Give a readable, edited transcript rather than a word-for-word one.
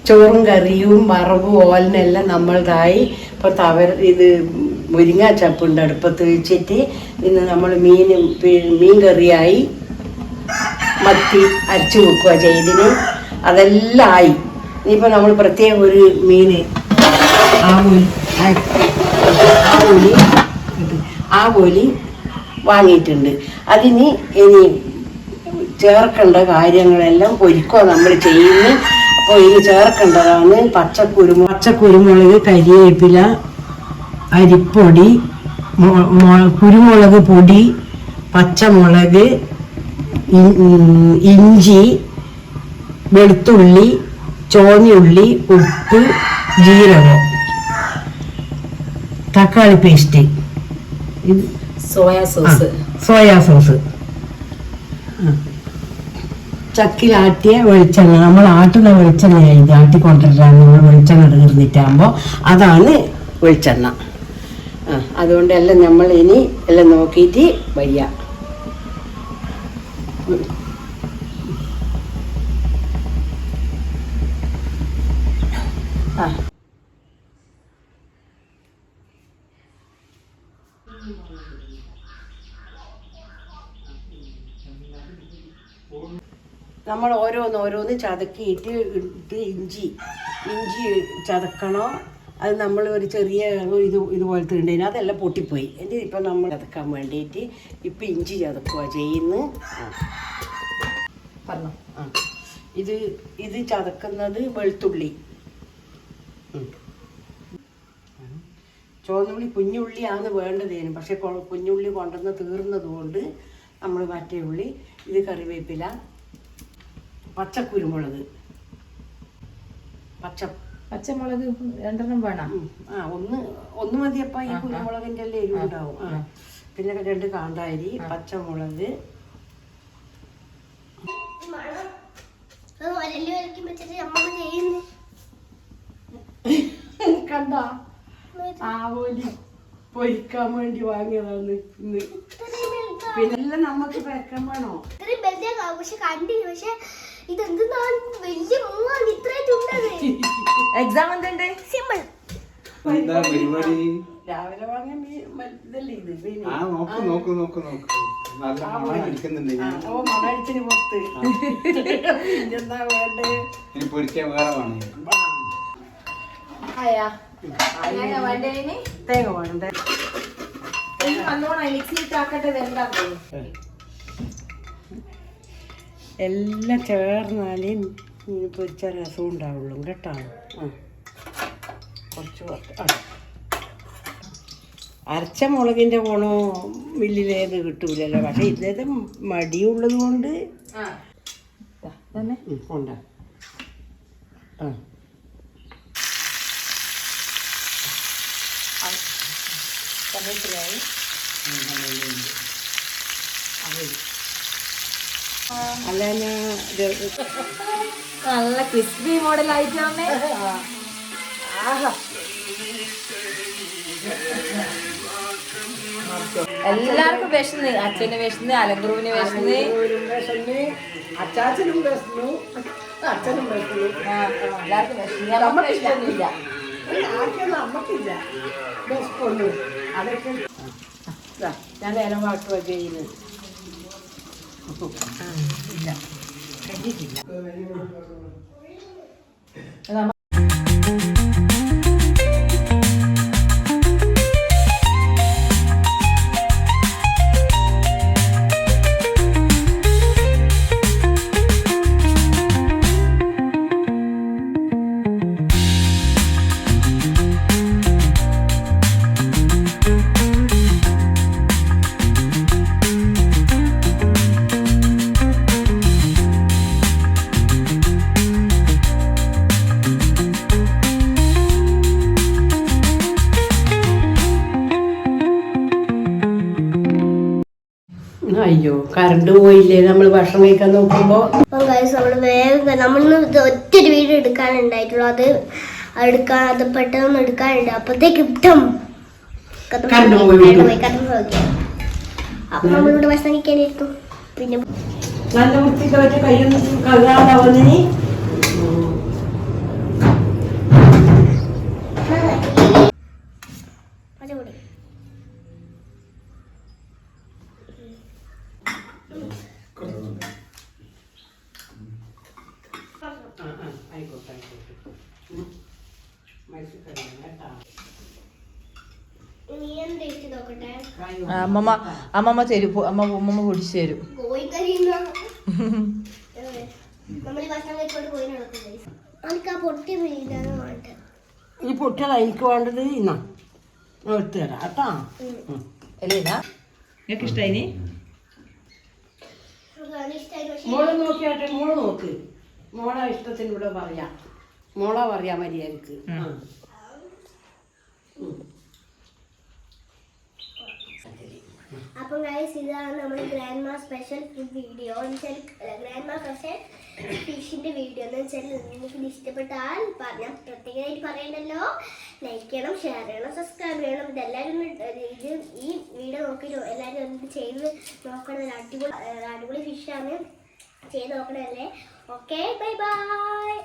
ചോറും കറിയും വറവും ഓലനെല്ലാം നമ്മളതായി. ഇപ്പോൾ ഇത് മുരിങ്ങാച്ചപ്പുണ്ട് അടുപ്പത്ത് വെച്ചിട്ട്. ഇന്ന് നമ്മൾ മീൻ കറിയായി. മത്തി അരച്ചു വെക്കുക ചെയ്തിന്. അതെല്ലാം ആയി. ഇനിയിപ്പോൾ നമ്മൾ പ്രത്യേകം ഒരു മീൻ ആവോലി വാങ്ങിയിട്ടുണ്ട്. അതിന് ഇനി ചേർക്കേണ്ട കാര്യങ്ങളെല്ലാം പൊരിക്കുക നമ്മൾ ചെയ്യുന്നു. അപ്പോൾ ഇനി ചേർക്കേണ്ടതാണ് പച്ചക്കുരുമുളക്, കരിവേപ്പില, അരിപ്പൊടി, കുരുമുളക് പൊടി, പച്ചമുളക്, ഇഞ്ചി, വെളുത്തുള്ളി, ചുവന്നുള്ളി, ഉപ്പ്, ജീരകം, തക്കാളി പേസ്റ്റ്, സോയാ സോസ്, ചക്കിലാട്ടിയ വെളിച്ചെണ്ണ. നമ്മൾ ആട്ടുന്ന വെളിച്ചെണ്ണയാണ് ഇത്. ആട്ടിക്കൊണ്ടിട്ടാണ് നമ്മൾ വെളിച്ചെണ്ണ തീർന്നിട്ടാകുമ്പോൾ അതാണ് വെളിച്ചെണ്ണ. അതുകൊണ്ട് എല്ലാം നമ്മൾ ഇനി എല്ലാം നോക്കിയിട്ട് വയ്യ. നമ്മൾ ഓരോന്ന് ചതക്കിയിട്ട് ഇഞ്ചി ചതക്കണോ. അത് നമ്മൾ ഒരു ചെറിയ ഇതുപോലത്തെ ഉണ്ടേന് അതെല്ലാം പൊട്ടിപ്പോയി. എൻ്റെ ഇപ്പം നമ്മൾ ചതക്കാൻ വേണ്ടിയിട്ട് ഇപ്പം ഇഞ്ചി ചതക്കുക ചെയ്യുന്നു. പറഞ്ഞോ. ഇത് ചതക്കുന്നത് വെളുത്തുള്ളി, ചുവന്നുള്ളി, കുഞ്ഞുള്ളിയാണ് വേണ്ടതേനും. പക്ഷെ കുഞ്ഞുള്ളി കൊണ്ടുവന്ന് തീർന്നത് കൊണ്ട് നമ്മൾ മറ്റേ ഉള്ളി. ഇത് കറിവേപ്പില, പച്ചക്കുരുമുളക്, പച്ചമുളക് 2 വേണം. ഒന്ന് മതിയപ്പ. ഈ കുരുമുളകിൻ്റെ എല്ലാം എരിവ് ഉണ്ടാവും. പിന്നെ 2 കാന്താരി, പച്ചമുളക്. കണ്ട ആവോലി പൊരിക്കാൻ വേണ്ടി വാങ്ങിയതാണ് ഇന്ന്. പിന്നെ നമുക്ക് വെക്കാൻ വേണോ? എക്സാം എന്തുണ്ട്? രാവിലെ വാങ്ങിയ ഇതല്ലേ ഇത്. മണടിച്ചിന് പുറത്ത് എന്താ വേണ്ടേ? തേങ്ങ വേണം. എല്ലാം ചേർന്നാലേ മീൻ പൊരിച്ച രസം ഉണ്ടാവുള്ളൂ കേട്ടോ. കുറച്ച് അരച്ച മുളകിൻ്റെ ഗുണോ മില്ലിലേത് കിട്ടൂലല്ലോ. പക്ഷെ ഇന്നത്തെ മടിയുള്ളത് കൊണ്ട് കൊണ്ട സമയത്തിലായി. അല്ല നല്ല ക്രിസ്പി മോഡലായിട്ടാണ്. എല്ലാവർക്കും വിശന്ന്. അച്ഛന് വിശന്ന്, അലങ്കുറുവിന് വിശന്ന്, അച്ചാച്ചനും വിശന്നു, അച്ഛനും വിശന്നു. എല്ലാവർക്കും വിശന്ന്. നമുക്ക് ഇഷ്ടമൊന്നുമില്ല. നമ്മക്കില്ല വിശപ്പൊന്നും. അതൊക്കെ ഞാൻ ഇലവാട്ടുക ചെയ്യുന്നത്. ഇല്ല കഴിഞ്ഞിട്ടില്ല. അയ്യോ കറണ്ട് പോയില്ലേ. നമ്മൾ ഭക്ഷണം കഴിക്കാൻ നോക്കുമ്പോൾ നമ്മളിന്ന് ഒറ്റൊരു വീഡിയോ എടുക്കാനുണ്ടായിട്ടുള്ളൂ. അത് പെട്ടെന്ന് എടുക്കാനുണ്ട്. അപ്പത്തേക്ക് അപ്പൊ നമ്മളിവിടെ ഭക്ഷണം കഴിക്കാനായിരിക്കും. പിന്നെ നല്ല വൃത്തിക്ക് കയ്യൊന്നും കഴുകാതാവുന്നതിന് നോക്കട്ടെ. അമ്മമ്മ തരും, അമ്മമ്മ പൊടിച്ചു തരും. കോഴിക്കറി നമ്മൾ ഭക്ഷണം കഴിച്ചോണ്ട് കോഴിനെ നോക്കുന്നത്. നമുക്ക് ആ പൊട്ടി വീഴാണ് വേണ്ടത്. ഈ പൊട്ടിയതാ എനിക്ക് വേണ്ടത്. ഇന്നാ എടുത്തു തരാം കേട്ടാ. അല്ലേ നിങ്ങൾക്ക് ഇഷ്ടായിനി? മോള് നോക്കിയാട്ടെ, മോള് നോക്ക്. മോളെ ഇഷ്ടത്തിന് ഇവിടെ പറയാം. മോളെ പറയാ മര്യാദക്ക്. അപ്പം ഗൈസ്, ഇതാണ് നമ്മുടെ ഗ്രാൻഡ് മാ സ്പെഷ്യൽ വീഡിയോ. ഗ്രാൻഡ് മാ സ്പെഷ്യൽ ഫിഷിന്റെ വീഡിയോ എന്ന് വെച്ചാൽ നിങ്ങൾക്ക് ഇഷ്ടപ്പെട്ടാൽ ഞാൻ പ്രത്യേകമായിട്ട് പറയണ്ടല്ലോ, ലൈക്ക് ചെയ്യണം, ഷെയർ ചെയ്യണം, സബ്സ്ക്രൈബ് ചെയ്യണം. ഇതെല്ലാവരും ഈ വീഡിയോ നോക്കിയിട്ട് എല്ലാവരും ഒന്ന് ചെയ്ത് നോക്കണം. അടിപൊളി ഫിഷാണ്, ചെയ്ത് നോക്കണല്ലേ. Okay, bye bye.